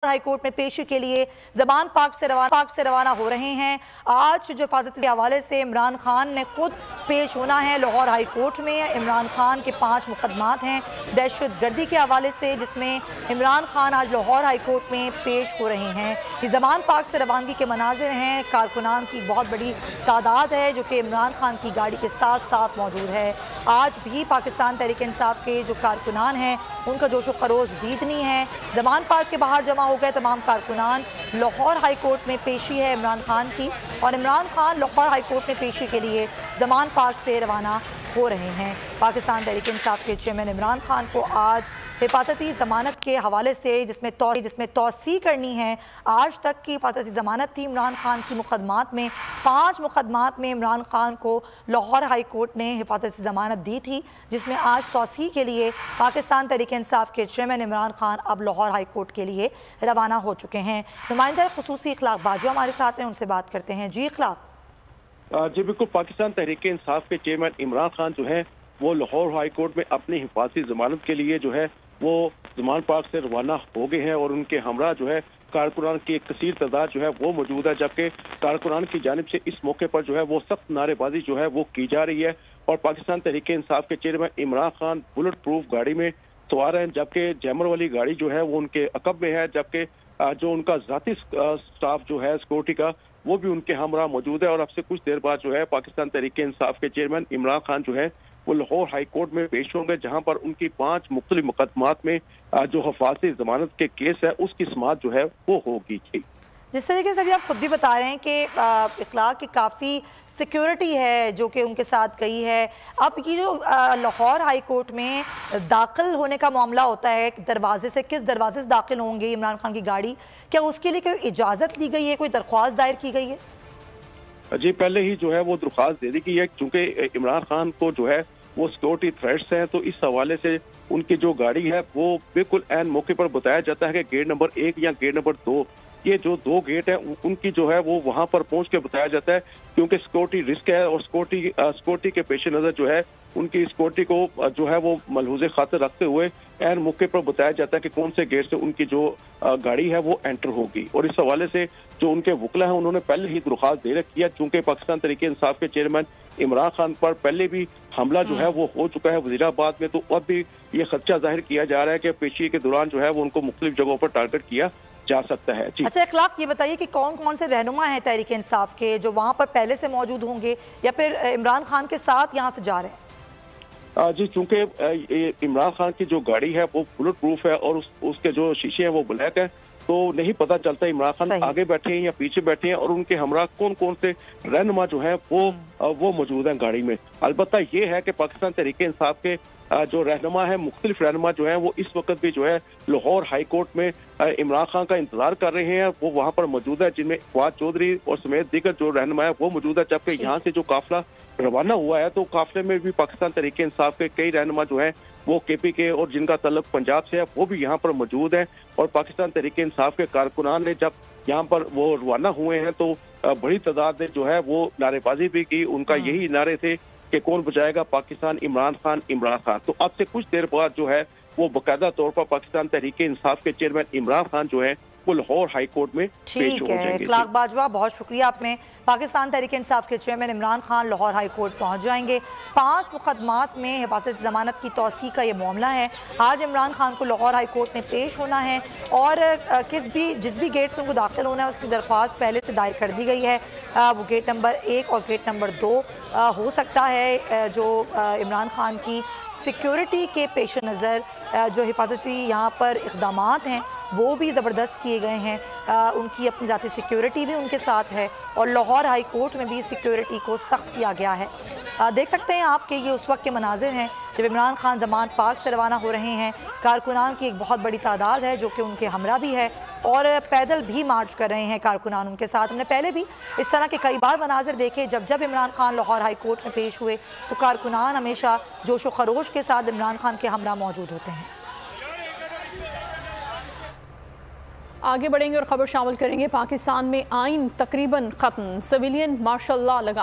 High court में पेशी के लिए जमान पाक से रवाना हो रहे हैं। आज जो हिफाजत के हवाले से इमरान खान ने खुद पेश होना है लाहौर हाई कोर्ट में। इमरान खान के 5 मुकदमात हैं दहशत गर्दी के हवाले से, जिसमें इमरान खान आज लाहौर हाई कोर्ट में पेश हो रहे हैं। ये जमान पाक से रवानगी के मनाजिर हैं। कारकुनान की बहुत बड़ी तादाद है जो कि इमरान खान की गाड़ी के साथ साथ मौजूद है। आज भी पाकिस्तान तहरीक इंसाफ के जो कारकुनान हैं उनका जोशो खरोश दीदनी है। जमान पार्क के बाहर जमा हो गए तमाम कारकुनान। लाहौर हाई कोर्ट में पेशी है इमरान खान की, और इमरान खान लाहौर हाई कोर्ट में पेशी के लिए जमान पार्क से रवाना हो रहे हैं। पाकिस्तान तहरीक इंसाफ के चेयरमैन इमरान खान को आज हिफाजती ज़मानत के हवाले से जिसमें तौसी करनी है। आज तक की हिफाजती ज़मानत थी इमरान खान की मुकदमात में। 5 मुकदमात में इमरान खान को लाहौर हाई कोर्ट ने हिफाजती ज़मानत दी थी, जिसमें आज तौसी के लिए पाकिस्तान तहरीक इंसाफ के चेयरमैन इमरान खान अब लाहौर हाई कोर्ट के लिए रवाना हो चुके हैं। नुमाइंदा खुसूसी इखलाक बाजवा हमारे साथ हैं, उनसे बात करते हैं। जी इखलाक। जी बिल्कुल, पाकिस्तान तहरीक इंसाफ के चेयरमैन इमरान खान जो है वो लाहौर हाई कोर्ट में अपनी हिफाजती ज़मानत के लिए जो है वो जमान पार्क से रवाना हो गए हैं, और उनके हमरा जो है कारकुनान की एक कसीर तादाद जो है वो मौजूद है। जबकि कारकुनान की जानिब से इस मौके पर जो है वो सख्त नारेबाजी जो है वो की जा रही है। और पाकिस्तान तहरीक इंसाफ के chairman Imran Khan bullet proof गाड़ी में सवार हैं, जबकि जैमर वाली गाड़ी जो है वो उनके अकब में है। जबकि जो उनका जाती स्टाफ जो है सिक्योरिटी का वो भी उनके हमरा मौजूद है। और अब से कुछ देर बाद जो है पाकिस्तान तहरीक इंसाफ के चेयरमैन इमरान खान जो है वो लाहौर हाई कोर्ट में पेश होंगे, जहां पर उनकी 5 मुख्तलिफ मुकदमात में जो हिफाजती जमानत के केस है उसकी समाअत जो है वो होगी। जिस तरीके से अभी आप खुद भी बता रहे हैं कि इखलाक की काफ़ी सिक्योरिटी है जो कि उनके साथ गई है। अब ये जो लाहौर हाई कोर्ट में दाखिल होने का मामला होता है, दरवाजे से किस दरवाजे से दाखिल होंगे इमरान खान की गाड़ी, क्या उसके लिए कोई इजाज़त ली गई है, कोई दरख्वास्त दायर की गई है? जी पहले ही जो है वो दरख्वास्त दे दी गई है, क्योंकि इमरान खान को जो है वो सिक्योरिटी थ्रेट्स हैं। तो इस हवाले से उनकी जो गाड़ी है वो बिल्कुल ऐन मौके पर बताया जाता है कि गेट नंबर 1 या गेट नंबर 2, ये जो 2 गेट हैं उनकी जो है वो वहां पर पहुंच के बताया जाता है, क्योंकि सिक्योरिटी रिस्क है। और सिक्योरिटी के पेश नजर जो है उनकी सिक्योरिटी को जो है वो मलहूज़े खातिर रखते हुए ऐन मौके पर बताया जाता है कि कौन से गेट से उनकी जो गाड़ी है वो एंटर होगी। और इस हवाले से जो उनके वकला हैं उन्होंने पहले ही दरख्वास्त दे रखी है, चूंकि पाकिस्तान तहरीक इंसाफ के चेयरमैन इमरान खान पर पहले भी हमला जो है वो हो चुका है वजीराबाद में। तो अब भी ये खदशा जाहिर किया जा रहा है कि पेशी के दौरान जो है वो उनको मुख्तलिफ जगहों पर टारगेट किया जा सकता है। अच्छा इखलाक, ये बताइए कि कौन कौन से रहनुमा हैं तहरीक इंसाफ के जो वहाँ पर पहले से मौजूद होंगे या फिर इमरान खान के साथ यहाँ से जा रहे हैं? जी चूंकि इमरान खान की जो गाड़ी है वो बुलेट प्रूफ है और उसके जो शीशे हैं वो ब्लैक है, तो नहीं पता चलता इमरान खान आगे बैठे हैं या पीछे बैठे हैं और उनके हमरा कौन कौन से रहनुमा जो है वो मौजूद हैं गाड़ी में। अलबत्ता ये है कि पाकिस्तान तहरीक इंसाफ के जो रहनुमा है, मुख्तलिफ रहनुमा जो है वो इस वक्त भी जो है लाहौर हाई कोर्ट में इमरान खान का इंतजार कर रहे हैं, वो वहाँ पर मौजूद है, जिनमें फवाद चौधरी और समेत दीगर जो रहनुमा है वो मौजूद है। जबकि यहाँ से जो काफिला रवाना हुआ है तो काफिले में भी पाकिस्तान तहरीक इंसाफ के कई रहनुमा जो है वो केपी के और जिनका तल्लुक पंजाब से है वो भी यहाँ पर मौजूद है। और पाकिस्तान तहरीक इंसाफ के कारकुनान ने जब यहाँ पर वो रवाना हुए हैं तो बड़ी तादाद ने जो है वो नारेबाजी भी की। उनका यही नारे थे कि कौन बचाएगा पाकिस्तान, इमरान खान इमरान खान। तो अब से कुछ देर बाद जो है वो बाकायदा तौर पर पाकिस्तान तहरीक इंसाफ के चेयरमैन इमरान खान जो है वो लाहौर हाई कोर्ट में पेश हो जाएंगे। इखलाक बाजवा, बहुत शुक्रिया आपने। पाकिस्तान तहरीक इंसाफ के chairman Imran Khan Lahore high court पहुंच जाएंगे। 5 मुकदमात में हिफाजत ज़मानत की तौसी का ये मामला है। आज इमरान खान को लाहौर हाई कोर्ट में पेश होना है और जिस भी गेट से उनको दाखिल होना है उसकी दरख्वास्त पहले से दायर कर दी गई है। वो गेट नंबर 1 और गेट नंबर 2 हो सकता है। जो इमरान खान की सिक्योरिटी के पेश नज़र जो हिफाजती यहाँ पर इक़दामात हैं वो भी ज़बरदस्त किए गए हैं। उनकी अपनी ज़ाती सिक्योरिटी भी उनके साथ है और लाहौर हाई कोर्ट में भी सिक्योरिटी को सख्त किया गया है। देख सकते हैं आप कि ये उस वक्त के मनाजिर हैं जब इमरान खान जमान पार्क से रवाना हो रहे हैं। कारकुनान की एक बहुत बड़ी तादाद है जो कि उनके हमरा भी है और पैदल भी मार्च कर रहे हैं कारकुनान उनके साथ। हमने पहले भी इस तरह के कई बार मनाजिर देखे, जब इमरान खान लाहौर हाई कोर्ट में पेश हुए तो कारकुनान हमेशा जोशो खरोश के साथ इमरान खान के हमरा मौजूद होते हैं। आगे बढ़ेंगे और खबर शामिल करेंगे। पाकिस्तान में आइन तकरीबन खत्म, सिविलियन मार्शल लॉ लगा